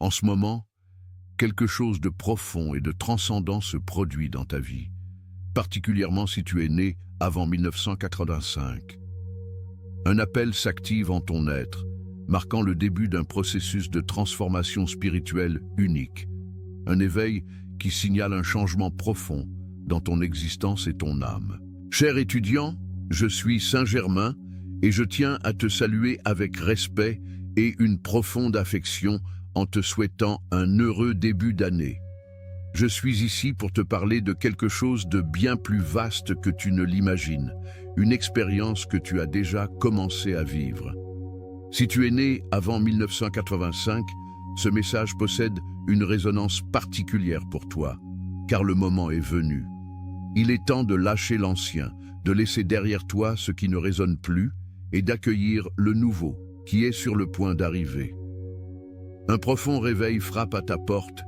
En ce moment, quelque chose de profond et de transcendant se produit dans ta vie, particulièrement si tu es né avant 1985. Un appel s'active en ton être, marquant le début d'un processus de transformation spirituelle unique. Un éveil qui signale un changement profond dans ton existence et ton âme. Cher étudiant, je suis Saint-Germain et je tiens à te saluer avec respect et une profonde affection en te souhaitant un heureux début d'année. Je suis ici pour te parler de quelque chose de bien plus vaste que tu ne l'imagines, une expérience que tu as déjà commencé à vivre. Si tu es né avant 1985, ce message possède une résonance particulière pour toi, car le moment est venu. Il est temps de lâcher l'ancien, de laisser derrière toi ce qui ne résonne plus et d'accueillir le nouveau qui est sur le point d'arriver. Un profond réveil frappe à ta porte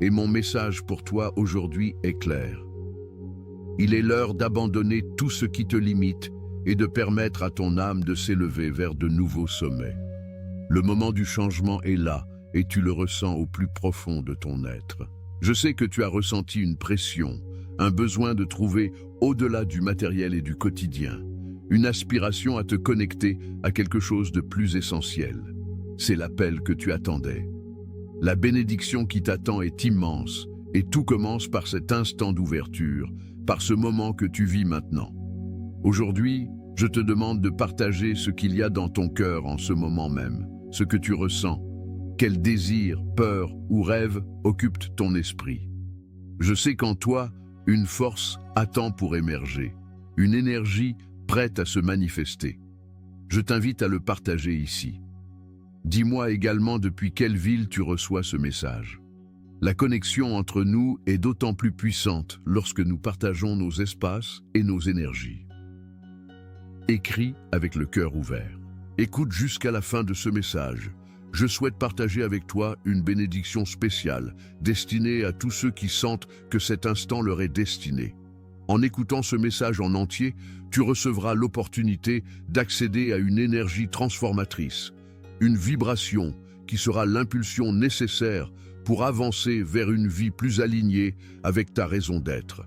et mon message pour toi aujourd'hui est clair. Il est l'heure d'abandonner tout ce qui te limite et de permettre à ton âme de s'élever vers de nouveaux sommets. Le moment du changement est là et tu le ressens au plus profond de ton être. Je sais que tu as ressenti une pression, un besoin de trouver au-delà du matériel et du quotidien, une aspiration à te connecter à quelque chose de plus essentiel. C'est l'appel que tu attendais. La bénédiction qui t'attend est immense et tout commence par cet instant d'ouverture, par ce moment que tu vis maintenant. Aujourd'hui, je te demande de partager ce qu'il y a dans ton cœur en ce moment même, ce que tu ressens, quel désir, peur ou rêve occupent ton esprit. Je sais qu'en toi, une force attend pour émerger, une énergie prête à se manifester. Je t'invite à le partager ici. Dis-moi également depuis quelle ville tu reçois ce message. La connexion entre nous est d'autant plus puissante lorsque nous partageons nos espaces et nos énergies. Écris avec le cœur ouvert. Écoute jusqu'à la fin de ce message. Je souhaite partager avec toi une bénédiction spéciale, destinée à tous ceux qui sentent que cet instant leur est destiné. En écoutant ce message en entier, tu recevras l'opportunité d'accéder à une énergie transformatrice, une vibration qui sera l'impulsion nécessaire pour avancer vers une vie plus alignée avec ta raison d'être.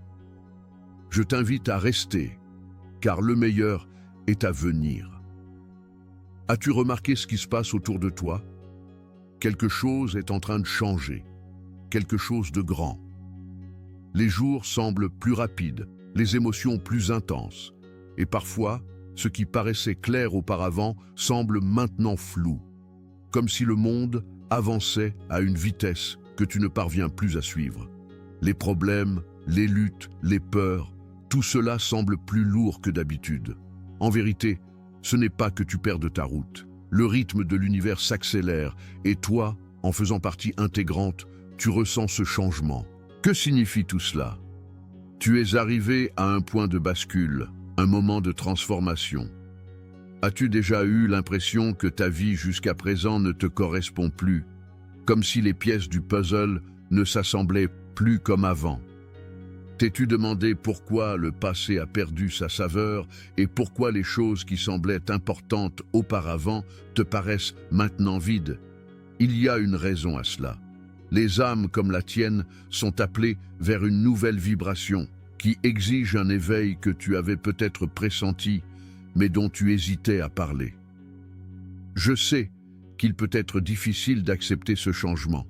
Je t'invite à rester, car le meilleur est à venir. As-tu remarqué ce qui se passe autour de toi? Quelque chose est en train de changer, quelque chose de grand. Les jours semblent plus rapides, les émotions plus intenses, et parfois, ce qui paraissait clair auparavant semble maintenant flou, comme si le monde avançait à une vitesse que tu ne parviens plus à suivre. Les problèmes, les luttes, les peurs, tout cela semble plus lourd que d'habitude. En vérité, ce n'est pas que tu perdes ta route. Le rythme de l'univers s'accélère et toi, en faisant partie intégrante, tu ressens ce changement. Que signifie tout cela? Tu es arrivé à un point de bascule, un moment de transformation. As-tu déjà eu l'impression que ta vie jusqu'à présent ne te correspond plus, comme si les pièces du puzzle ne s'assemblaient plus comme avant? T'es-tu demandé pourquoi le passé a perdu sa saveur et pourquoi les choses qui semblaient importantes auparavant te paraissent maintenant vides? Il y a une raison à cela. Les âmes comme la tienne sont appelées vers une nouvelle vibration qui exige un éveil que tu avais peut-être pressenti, mais dont tu hésitais à parler. Je sais qu'il peut être difficile d'accepter ce changement.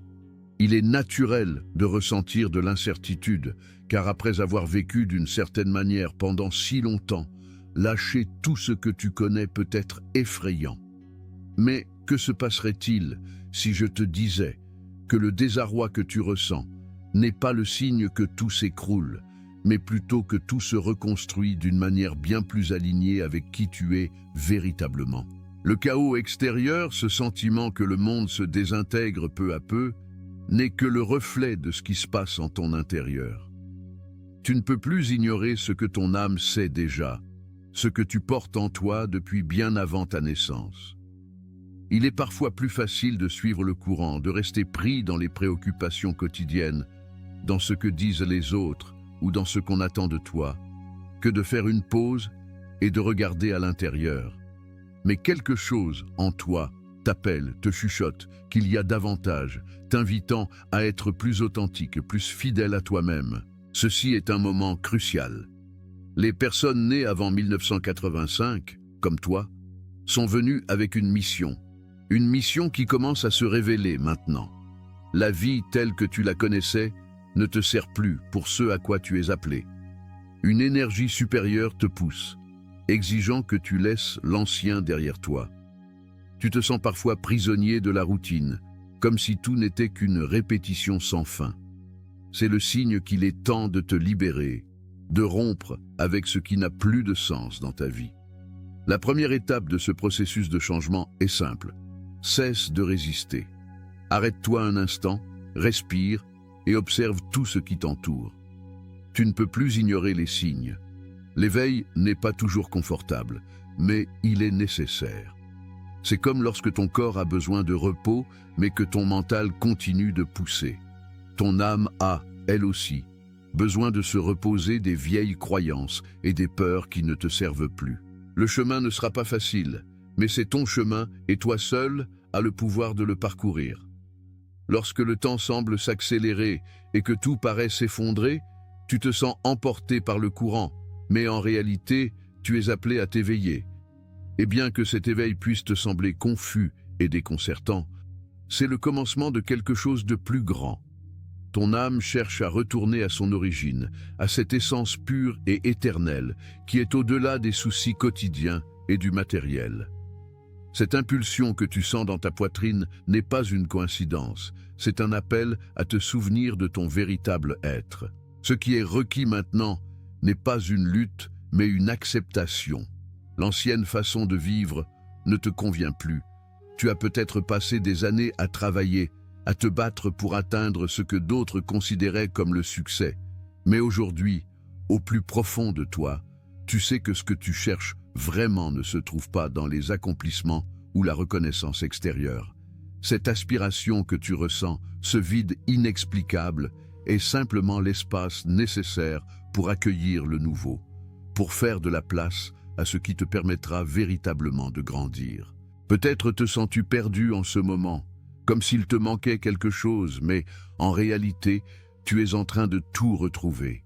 Il est naturel de ressentir de l'incertitude, car après avoir vécu d'une certaine manière pendant si longtemps, lâcher tout ce que tu connais peut être effrayant. Mais que se passerait-il si je te disais que le désarroi que tu ressens n'est pas le signe que tout s'écroule, mais plutôt que tout se reconstruit d'une manière bien plus alignée avec qui tu es véritablement? Le chaos extérieur, ce sentiment que le monde se désintègre peu à peu, n'est que le reflet de ce qui se passe en ton intérieur. Tu ne peux plus ignorer ce que ton âme sait déjà, ce que tu portes en toi depuis bien avant ta naissance. Il est parfois plus facile de suivre le courant, de rester pris dans les préoccupations quotidiennes, dans ce que disent les autres ou dans ce qu'on attend de toi, que de faire une pause et de regarder à l'intérieur. Mais quelque chose en toi t'appelle, te chuchote qu'il y a davantage, t'invitant à être plus authentique, plus fidèle à toi-même. Ceci est un moment crucial. Les personnes nées avant 1985, comme toi, sont venues avec une mission qui commence à se révéler maintenant. La vie telle que tu la connaissais ne te sert plus pour ce à quoi tu es appelé. Une énergie supérieure te pousse, exigeant que tu laisses l'ancien derrière toi. Tu te sens parfois prisonnier de la routine, comme si tout n'était qu'une répétition sans fin. C'est le signe qu'il est temps de te libérer, de rompre avec ce qui n'a plus de sens dans ta vie. La première étape de ce processus de changement est simple. Cesse de résister. Arrête-toi un instant, respire et observe tout ce qui t'entoure. Tu ne peux plus ignorer les signes. L'éveil n'est pas toujours confortable, mais il est nécessaire. C'est comme lorsque ton corps a besoin de repos, mais que ton mental continue de pousser. Ton âme a, elle aussi, besoin de se reposer des vieilles croyances et des peurs qui ne te servent plus. Le chemin ne sera pas facile, mais c'est ton chemin et toi seul as le pouvoir de le parcourir. Lorsque le temps semble s'accélérer et que tout paraît s'effondrer, tu te sens emporté par le courant, mais en réalité, tu es appelé à t'éveiller. Et bien que cet éveil puisse te sembler confus et déconcertant, c'est le commencement de quelque chose de plus grand. Ton âme cherche à retourner à son origine, à cette essence pure et éternelle qui est au-delà des soucis quotidiens et du matériel. Cette impulsion que tu sens dans ta poitrine n'est pas une coïncidence, c'est un appel à te souvenir de ton véritable être. Ce qui est requis maintenant n'est pas une lutte, mais une acceptation. L'ancienne façon de vivre ne te convient plus. Tu as peut-être passé des années à travailler, à te battre pour atteindre ce que d'autres considéraient comme le succès. Mais aujourd'hui, au plus profond de toi, tu sais que ce que tu cherches vraiment ne se trouve pas dans les accomplissements ou la reconnaissance extérieure. Cette aspiration que tu ressens, ce vide inexplicable, est simplement l'espace nécessaire pour accueillir le nouveau, pour faire de la place à ce qui te permettra véritablement de grandir. Peut-être te sens-tu perdu en ce moment, comme s'il te manquait quelque chose, mais en réalité, tu es en train de tout retrouver.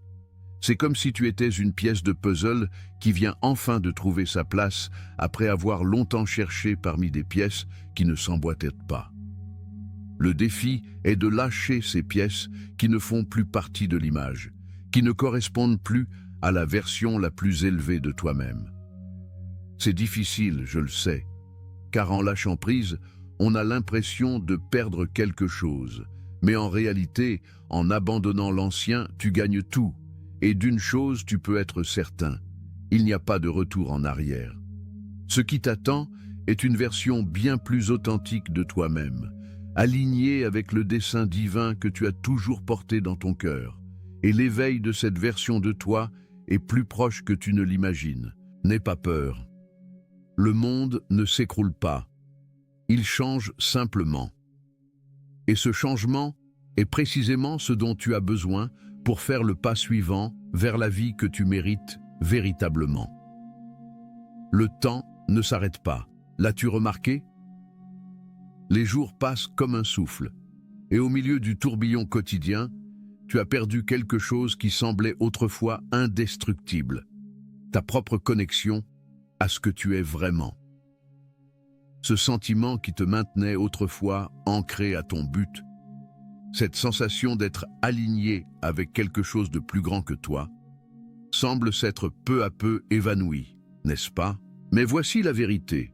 C'est comme si tu étais une pièce de puzzle qui vient enfin de trouver sa place après avoir longtemps cherché parmi des pièces qui ne s'emboîtaient pas. Le défi est de lâcher ces pièces qui ne font plus partie de l'image, qui ne correspondent plus à la version la plus élevée de toi-même. C'est difficile, je le sais, car en lâchant prise, on a l'impression de perdre quelque chose. Mais en réalité, en abandonnant l'ancien, tu gagnes tout. Et d'une chose, tu peux être certain, il n'y a pas de retour en arrière. Ce qui t'attend est une version bien plus authentique de toi-même, alignée avec le dessein divin que tu as toujours porté dans ton cœur. Et l'éveil de cette version de toi est plus proche que tu ne l'imagines. N'aie pas peur. Le monde ne s'écroule pas. Il change simplement. Et ce changement est précisément ce dont tu as besoin pour faire le pas suivant vers la vie que tu mérites véritablement. Le temps ne s'arrête pas. L'as-tu remarqué? Les jours passent comme un souffle, et au milieu du tourbillon quotidien, tu as perdu quelque chose qui semblait autrefois indestructible, ta propre connexion à ce que tu es vraiment. Ce sentiment qui te maintenait autrefois ancré à ton but, cette sensation d'être aligné avec quelque chose de plus grand que toi, semble s'être peu à peu évanouie, n'est-ce pas? Mais voici la vérité.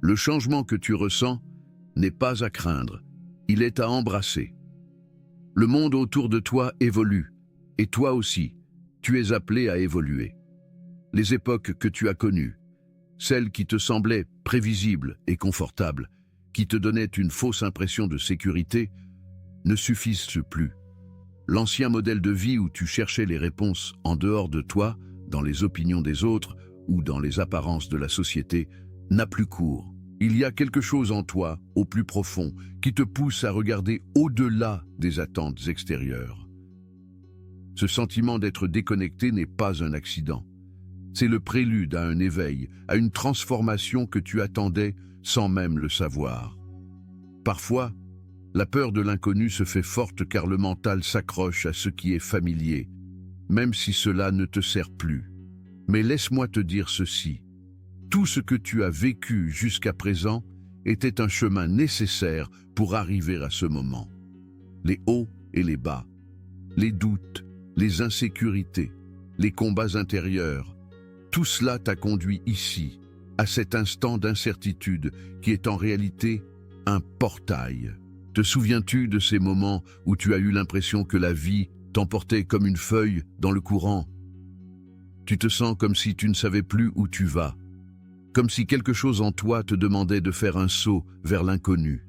Le changement que tu ressens n'est pas à craindre, il est à embrasser. Le monde autour de toi évolue, et toi aussi, tu es appelé à évoluer. Les époques que tu as connues, celles qui te semblaient prévisibles et confortables, qui te donnaient une fausse impression de sécurité, ne suffisent plus. L'ancien modèle de vie où tu cherchais les réponses en dehors de toi, dans les opinions des autres ou dans les apparences de la société, n'a plus cours. Il y a quelque chose en toi, au plus profond, qui te pousse à regarder au-delà des attentes extérieures. Ce sentiment d'être déconnecté n'est pas un accident. C'est le prélude à un éveil, à une transformation que tu attendais sans même le savoir. Parfois, la peur de l'inconnu se fait forte car le mental s'accroche à ce qui est familier, même si cela ne te sert plus. Mais laisse-moi te dire ceci. Tout ce que tu as vécu jusqu'à présent était un chemin nécessaire pour arriver à ce moment. Les hauts et les bas, les doutes, les insécurités, les combats intérieurs, tout cela t'a conduit ici, à cet instant d'incertitude qui est en réalité un portail. Te souviens-tu de ces moments où tu as eu l'impression que la vie t'emportait comme une feuille dans le courant? Tu te sens comme si tu ne savais plus où tu vas, comme si quelque chose en toi te demandait de faire un saut vers l'inconnu.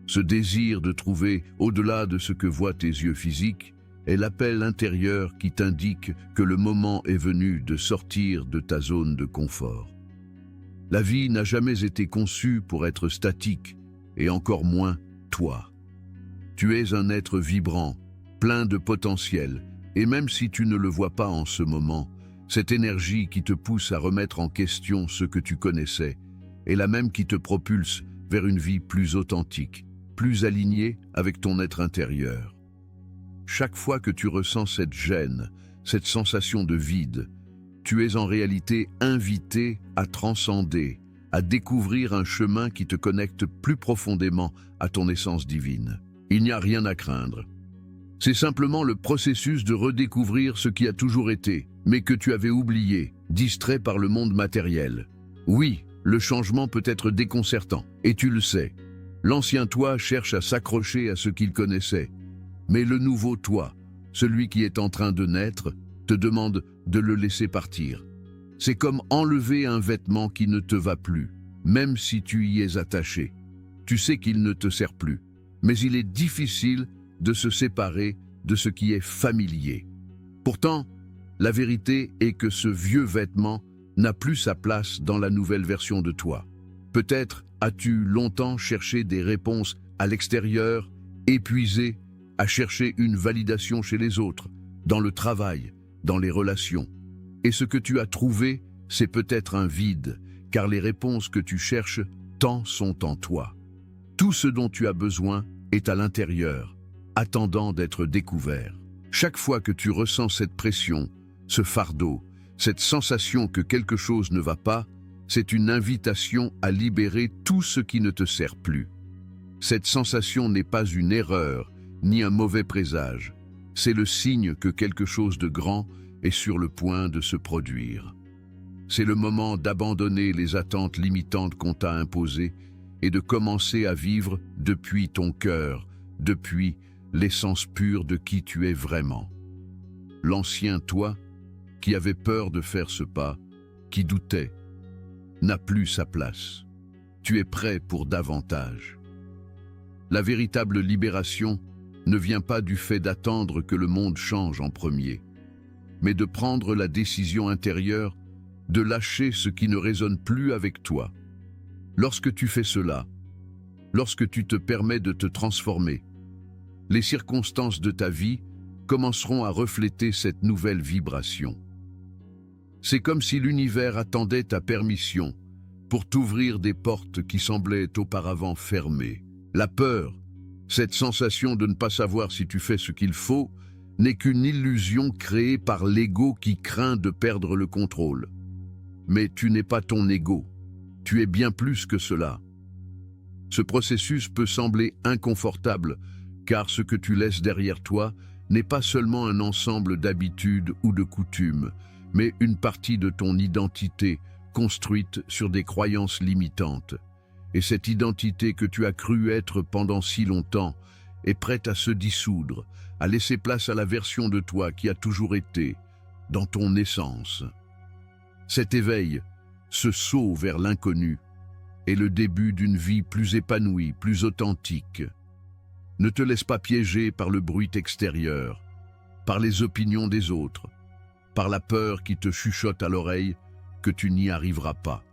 Ce désir de trouver au-delà de ce que voient tes yeux physiques est l'appel intérieur qui t'indique que le moment est venu de sortir de ta zone de confort. La vie n'a jamais été conçue pour être statique, et encore moins toi. Tu es un être vibrant, plein de potentiel, et même si tu ne le vois pas en ce moment, cette énergie qui te pousse à remettre en question ce que tu connaissais est la même qui te propulse vers une vie plus authentique, plus alignée avec ton être intérieur. Chaque fois que tu ressens cette gêne, cette sensation de vide, tu es en réalité invité à transcender, à découvrir un chemin qui te connecte plus profondément à ton essence divine. Il n'y a rien à craindre. C'est simplement le processus de redécouvrir ce qui a toujours été, mais que tu avais oublié, distrait par le monde matériel. Oui, le changement peut être déconcertant, et tu le sais. L'ancien toi cherche à s'accrocher à ce qu'il connaissait, mais le nouveau toi, celui qui est en train de naître, te demande de le laisser partir. C'est comme enlever un vêtement qui ne te va plus, même si tu y es attaché. Tu sais qu'il ne te sert plus, mais il est difficile de se séparer de ce qui est familier. Pourtant, la vérité est que ce vieux vêtement n'a plus sa place dans la nouvelle version de toi. Peut-être as-tu longtemps cherché des réponses à l'extérieur, épuisé à chercher une validation chez les autres, dans le travail, dans les relations. Et ce que tu as trouvé, c'est peut-être un vide, car les réponses que tu cherches tant sont en toi. Tout ce dont tu as besoin est à l'intérieur, attendant d'être découvert. Chaque fois que tu ressens cette pression, ce fardeau, cette sensation que quelque chose ne va pas, c'est une invitation à libérer tout ce qui ne te sert plus. Cette sensation n'est pas une erreur, ni un mauvais présage. C'est le signe que quelque chose de grand est sur le point de se produire. C'est le moment d'abandonner les attentes limitantes qu'on t'a imposées et de commencer à vivre depuis ton cœur, depuis l'essence pure de qui tu es vraiment. L'ancien toi, qui avait peur de faire ce pas, qui doutait, n'a plus sa place. Tu es prêt pour davantage. La véritable libération ne vient pas du fait d'attendre que le monde change en premier, mais de prendre la décision intérieure de lâcher ce qui ne résonne plus avec toi. Lorsque tu fais cela, lorsque tu te permets de te transformer, les circonstances de ta vie commenceront à refléter cette nouvelle vibration. C'est comme si l'univers attendait ta permission pour t'ouvrir des portes qui semblaient auparavant fermées. La peur, cette sensation de ne pas savoir si tu fais ce qu'il faut, n'est qu'une illusion créée par l'ego qui craint de perdre le contrôle. Mais tu n'es pas ton ego, tu es bien plus que cela. Ce processus peut sembler inconfortable, car ce que tu laisses derrière toi n'est pas seulement un ensemble d'habitudes ou de coutumes, mais une partie de ton identité construite sur des croyances limitantes. Et cette identité que tu as cru être pendant si longtemps est prête à se dissoudre, à laisser place à la version de toi qui a toujours été, dans ton essence. Cet éveil, ce saut vers l'inconnu, est le début d'une vie plus épanouie, plus authentique. Ne te laisse pas piéger par le bruit extérieur, par les opinions des autres, par la peur qui te chuchote à l'oreille que tu n'y arriveras pas.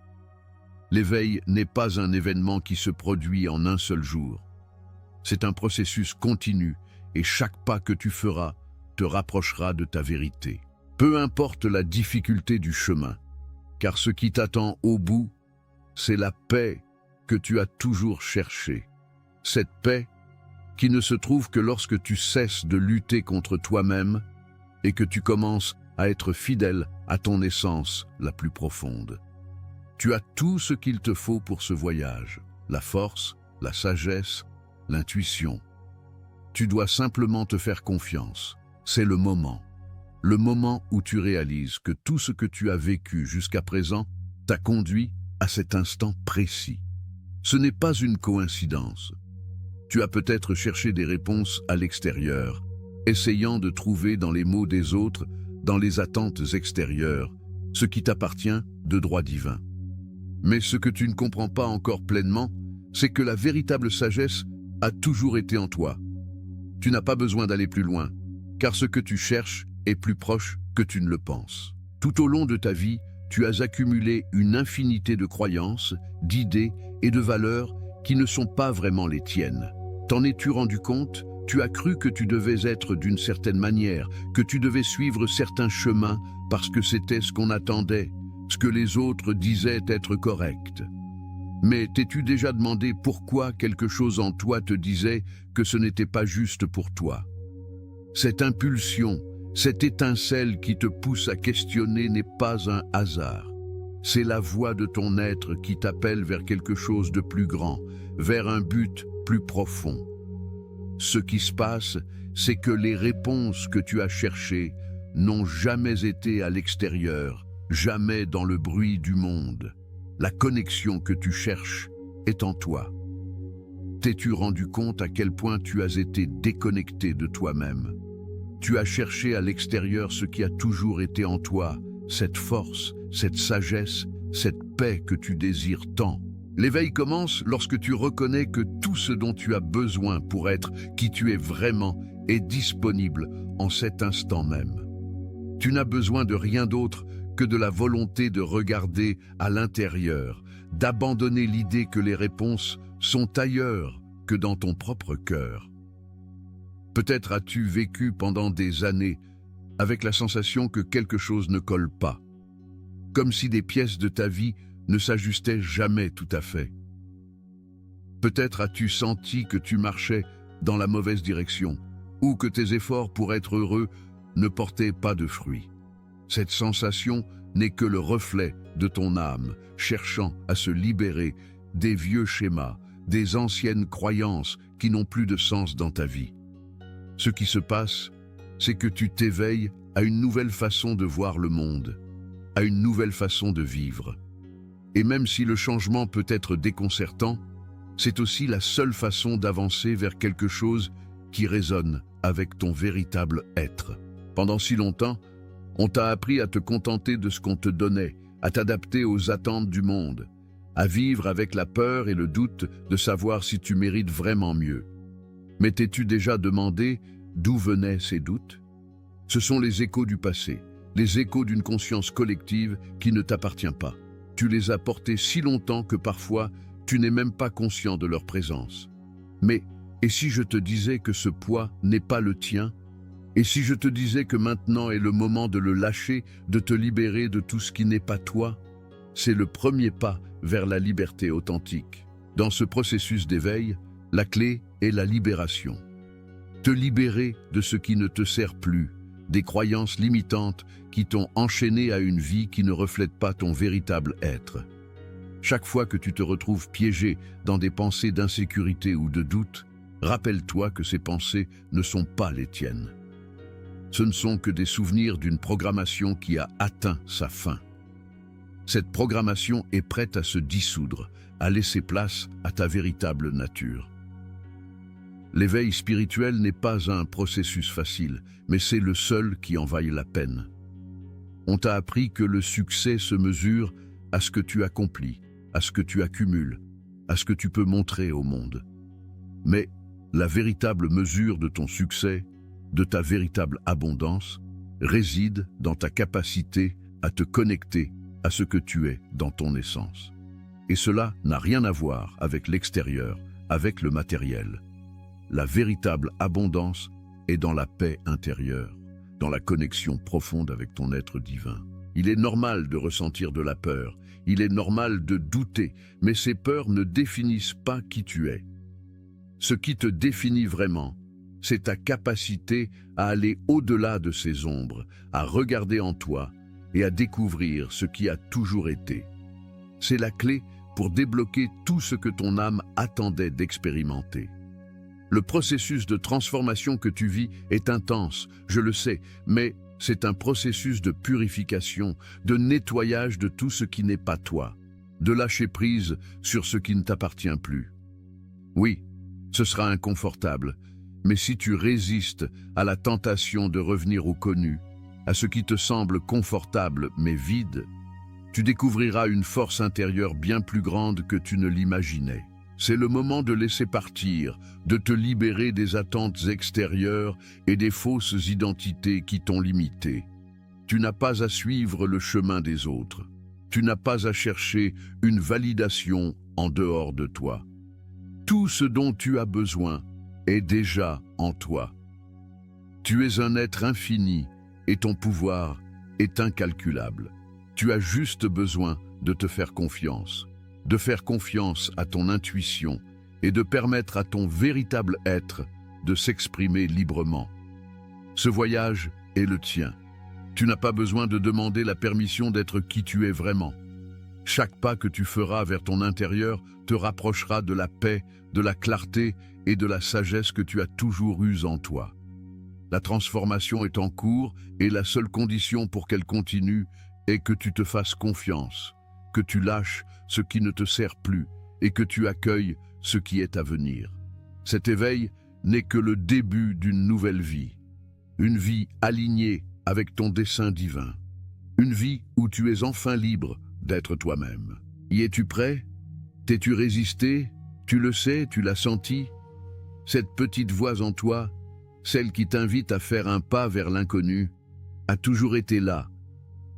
L'éveil n'est pas un événement qui se produit en un seul jour. C'est un processus continu et chaque pas que tu feras te rapprochera de ta vérité. Peu importe la difficulté du chemin, car ce qui t'attend au bout, c'est la paix que tu as toujours cherchée. Cette paix qui ne se trouve que lorsque tu cesses de lutter contre toi-même et que tu commences à être fidèle à ton essence la plus profonde. Tu as tout ce qu'il te faut pour ce voyage, la force, la sagesse, l'intuition. Tu dois simplement te faire confiance. C'est le moment où tu réalises que tout ce que tu as vécu jusqu'à présent t'a conduit à cet instant précis. Ce n'est pas une coïncidence. Tu as peut-être cherché des réponses à l'extérieur, essayant de trouver dans les mots des autres, dans les attentes extérieures, ce qui t'appartient de droit divin. Mais ce que tu ne comprends pas encore pleinement, c'est que la véritable sagesse a toujours été en toi. Tu n'as pas besoin d'aller plus loin, car ce que tu cherches est plus proche que tu ne le penses. Tout au long de ta vie, tu as accumulé une infinité de croyances, d'idées et de valeurs qui ne sont pas vraiment les tiennes. T'en es-tu rendu compte? Tu as cru que tu devais être d'une certaine manière, que tu devais suivre certains chemins parce que c'était ce qu'on attendait, ce que les autres disaient être correct. Mais t'es-tu déjà demandé pourquoi quelque chose en toi te disait que ce n'était pas juste pour toi? Cette impulsion, cette étincelle qui te pousse à questionner n'est pas un hasard. C'est la voix de ton être qui t'appelle vers quelque chose de plus grand, vers un but plus profond. Ce qui se passe, c'est que les réponses que tu as cherchées n'ont jamais été à l'extérieur, jamais dans le bruit du monde. La connexion que tu cherches est en toi. T'es-tu rendu compte à quel point tu as été déconnecté de toi-même? Tu as cherché à l'extérieur ce qui a toujours été en toi, cette force, cette sagesse, cette paix que tu désires tant. L'éveil commence lorsque tu reconnais que tout ce dont tu as besoin pour être qui tu es vraiment est disponible en cet instant même. Tu n'as besoin de rien d'autre que de la volonté de regarder à l'intérieur, d'abandonner l'idée que les réponses sont ailleurs que dans ton propre cœur. Peut-être as-tu vécu pendant des années avec la sensation que quelque chose ne colle pas, comme si des pièces de ta vie ne s'ajustaient jamais tout à fait. Peut-être as-tu senti que tu marchais dans la mauvaise direction, ou que tes efforts pour être heureux ne portaient pas de fruits. Cette sensation n'est que le reflet de ton âme, cherchant à se libérer des vieux schémas, des anciennes croyances qui n'ont plus de sens dans ta vie. Ce qui se passe, c'est que tu t'éveilles à une nouvelle façon de voir le monde, à une nouvelle façon de vivre. Et même si le changement peut être déconcertant, c'est aussi la seule façon d'avancer vers quelque chose qui résonne avec ton véritable être. Pendant si longtemps, on t'a appris à te contenter de ce qu'on te donnait, à t'adapter aux attentes du monde, à vivre avec la peur et le doute de savoir si tu mérites vraiment mieux. Mais t'es-tu déjà demandé d'où venaient ces doutes? Ce sont les échos du passé, les échos d'une conscience collective qui ne t'appartient pas. Tu les as portés si longtemps que parfois, tu n'es même pas conscient de leur présence. Mais, et si je te disais que ce poids n'est pas le tien? Et si je te disais que maintenant est le moment de le lâcher, de te libérer de tout ce qui n'est pas toi? C'est le premier pas vers la liberté authentique. Dans ce processus d'éveil, la clé est la libération. Te libérer de ce qui ne te sert plus, des croyances limitantes qui t'ont enchaîné à une vie qui ne reflète pas ton véritable être. Chaque fois que tu te retrouves piégé dans des pensées d'insécurité ou de doute, rappelle-toi que ces pensées ne sont pas les tiennes. Ce ne sont que des souvenirs d'une programmation qui a atteint sa fin. Cette programmation est prête à se dissoudre, à laisser place à ta véritable nature. L'éveil spirituel n'est pas un processus facile, mais c'est le seul qui en vaille la peine. On t'a appris que le succès se mesure à ce que tu accomplis, à ce que tu accumules, à ce que tu peux montrer au monde. Mais la véritable mesure de ton succès, de ta véritable abondance, réside dans ta capacité à te connecter à ce que tu es dans ton essence. Et cela n'a rien à voir avec l'extérieur, avec le matériel. La véritable abondance est dans la paix intérieure, dans la connexion profonde avec ton être divin. Il est normal de ressentir de la peur, il est normal de douter, mais ces peurs ne définissent pas qui tu es. Ce qui te définit vraiment, c'est ta capacité à aller au-delà de ces ombres, à regarder en toi et à découvrir ce qui a toujours été. C'est la clé pour débloquer tout ce que ton âme attendait d'expérimenter. Le processus de transformation que tu vis est intense, je le sais, mais c'est un processus de purification, de nettoyage de tout ce qui n'est pas toi, de lâcher prise sur ce qui ne t'appartient plus. Oui, ce sera inconfortable, mais si tu résistes à la tentation de revenir au connu, à ce qui te semble confortable mais vide, tu découvriras une force intérieure bien plus grande que tu ne l'imaginais. C'est le moment de laisser partir, de te libérer des attentes extérieures et des fausses identités qui t'ont limité. Tu n'as pas à suivre le chemin des autres. Tu n'as pas à chercher une validation en dehors de toi. Tout ce dont tu as besoin est déjà en toi. Tu es un être infini et ton pouvoir est incalculable. Tu as juste besoin de te faire confiance à ton intuition et de permettre à ton véritable être de s'exprimer librement. Ce voyage est le tien. Tu n'as pas besoin de demander la permission d'être qui tu es vraiment. Chaque pas que tu feras vers ton intérieur te rapprochera de la paix, de la clarté et de la sagesse que tu as toujours eue en toi. La transformation est en cours et la seule condition pour qu'elle continue est que tu te fasses confiance, que tu lâches ce qui ne te sert plus et que tu accueilles ce qui est à venir. Cet éveil n'est que le début d'une nouvelle vie, une vie alignée avec ton dessein divin, une vie où tu es enfin libre d'être toi-même. Y es-tu prêt? T'es-tu résisté? Tu le sais, tu l'as senti? Cette petite voix en toi, celle qui t'invite à faire un pas vers l'inconnu, a toujours été là.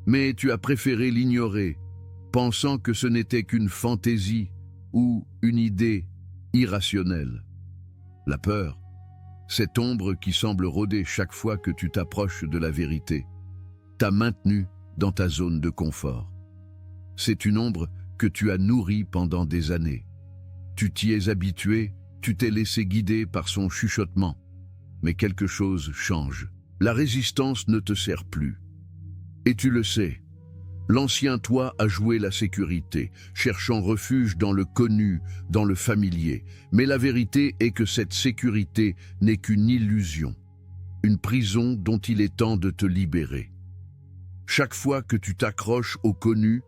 Mais tu as préféré l'ignorer, pensant que ce n'était qu'une fantaisie ou une idée irrationnelle. La peur, cette ombre qui semble rôder chaque fois que tu t'approches de la vérité, t'a maintenu dans ta zone de confort. C'est une ombre que tu as nourrie pendant des années. Tu t'y es habitué, tu t'es laissé guider par son chuchotement. Mais quelque chose change. La résistance ne te sert plus. Et tu le sais, l'ancien toi a joué la sécurité, cherchant refuge dans le connu, dans le familier. Mais la vérité est que cette sécurité n'est qu'une illusion, une prison dont il est temps de te libérer. Chaque fois que tu t'accroches au connu,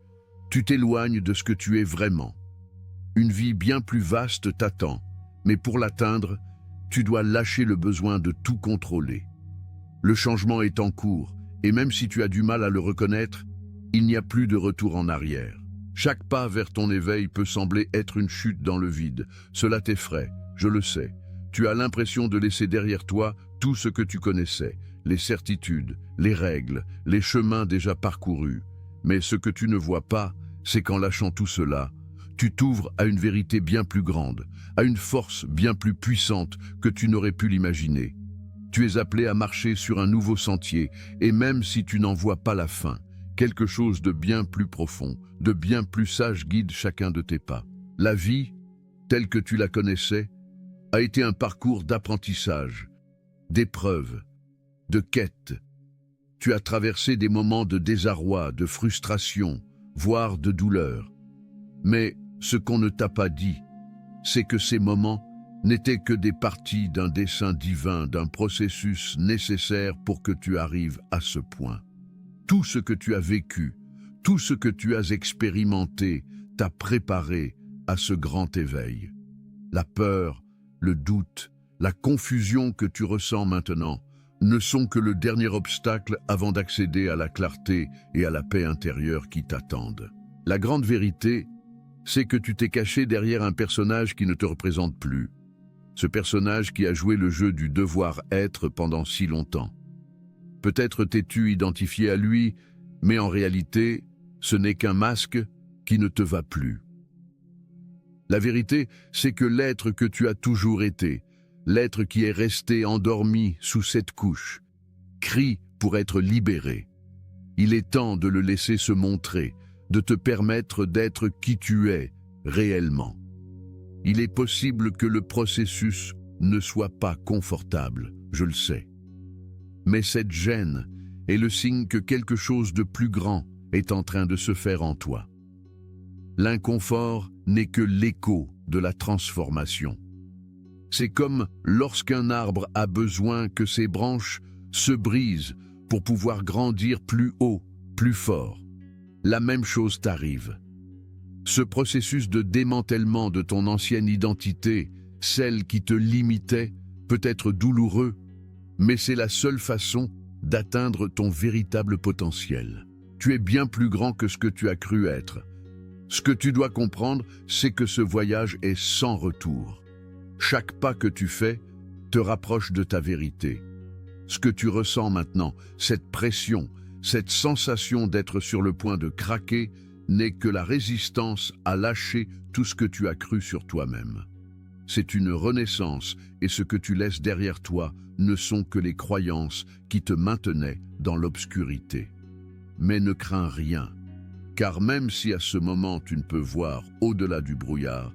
tu t'éloignes de ce que tu es vraiment. Une vie bien plus vaste t'attend, mais pour l'atteindre, tu dois lâcher le besoin de tout contrôler. Le changement est en cours, et même si tu as du mal à le reconnaître, il n'y a plus de retour en arrière. Chaque pas vers ton éveil peut sembler être une chute dans le vide. Cela t'effraie, je le sais. Tu as l'impression de laisser derrière toi tout ce que tu connaissais, les certitudes, les règles, les chemins déjà parcourus. Mais ce que tu ne vois pas, c'est qu'en lâchant tout cela, tu t'ouvres à une vérité bien plus grande, à une force bien plus puissante que tu n'aurais pu l'imaginer. Tu es appelé à marcher sur un nouveau sentier, et même si tu n'en vois pas la fin, quelque chose de bien plus profond, de bien plus sage guide chacun de tes pas. La vie, telle que tu la connaissais, a été un parcours d'apprentissage, d'épreuves, de quêtes. Tu as traversé des moments de désarroi, de frustration, voire de douleur. Mais ce qu'on ne t'a pas dit, c'est que ces moments n'étaient que des parties d'un dessein divin, d'un processus nécessaire pour que tu arrives à ce point. Tout ce que tu as vécu, tout ce que tu as expérimenté t'a préparé à ce grand éveil. La peur, le doute, la confusion que tu ressens maintenant ne sont que le dernier obstacle avant d'accéder à la clarté et à la paix intérieure qui t'attendent. La grande vérité, c'est que tu t'es caché derrière un personnage qui ne te représente plus. Ce personnage qui a joué le jeu du devoir-être pendant si longtemps. Peut-être t'es-tu identifié à lui, mais en réalité, ce n'est qu'un masque qui ne te va plus. La vérité, c'est que l'être que tu as toujours été, l'être qui est resté endormi sous cette couche, crie pour être libéré. Il est temps de le laisser se montrer, de te permettre d'être qui tu es réellement. Il est possible que le processus ne soit pas confortable, je le sais. Mais cette gêne est le signe que quelque chose de plus grand est en train de se faire en toi. L'inconfort n'est que l'écho de la transformation. C'est comme lorsqu'un arbre a besoin que ses branches se brisent pour pouvoir grandir plus haut, plus fort. La même chose t'arrive. Ce processus de démantèlement de ton ancienne identité, celle qui te limitait, peut être douloureux, mais c'est la seule façon d'atteindre ton véritable potentiel. Tu es bien plus grand que ce que tu as cru être. Ce que tu dois comprendre, c'est que ce voyage est sans retour. Chaque pas que tu fais te rapproche de ta vérité. Ce que tu ressens maintenant, cette pression, cette sensation d'être sur le point de craquer, n'est que la résistance à lâcher tout ce que tu as cru sur toi-même. C'est une renaissance et ce que tu laisses derrière toi ne sont que les croyances qui te maintenaient dans l'obscurité. Mais ne crains rien, car même si à ce moment tu ne peux voir au-delà du brouillard,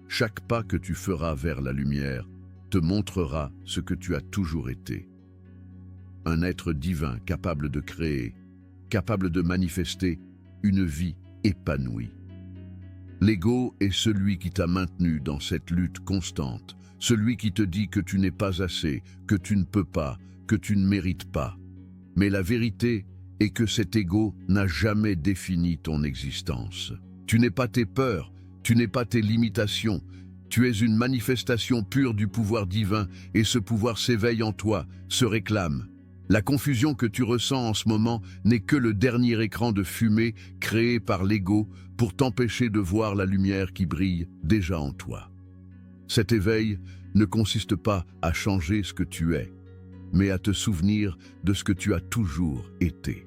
chaque pas que tu feras vers la lumière te montrera ce que tu as toujours été. Un être divin capable de créer, capable de manifester une vie épanouie. L'ego est celui qui t'a maintenu dans cette lutte constante, celui qui te dit que tu n'es pas assez, que tu ne peux pas, que tu ne mérites pas. Mais la vérité est que cet ego n'a jamais défini ton existence. Tu n'es pas tes peurs, tu n'es pas tes limitations, tu es une manifestation pure du pouvoir divin et ce pouvoir s'éveille en toi, se réclame. La confusion que tu ressens en ce moment n'est que le dernier écran de fumée créé par l'ego pour t'empêcher de voir la lumière qui brille déjà en toi. Cet éveil ne consiste pas à changer ce que tu es, mais à te souvenir de ce que tu as toujours été.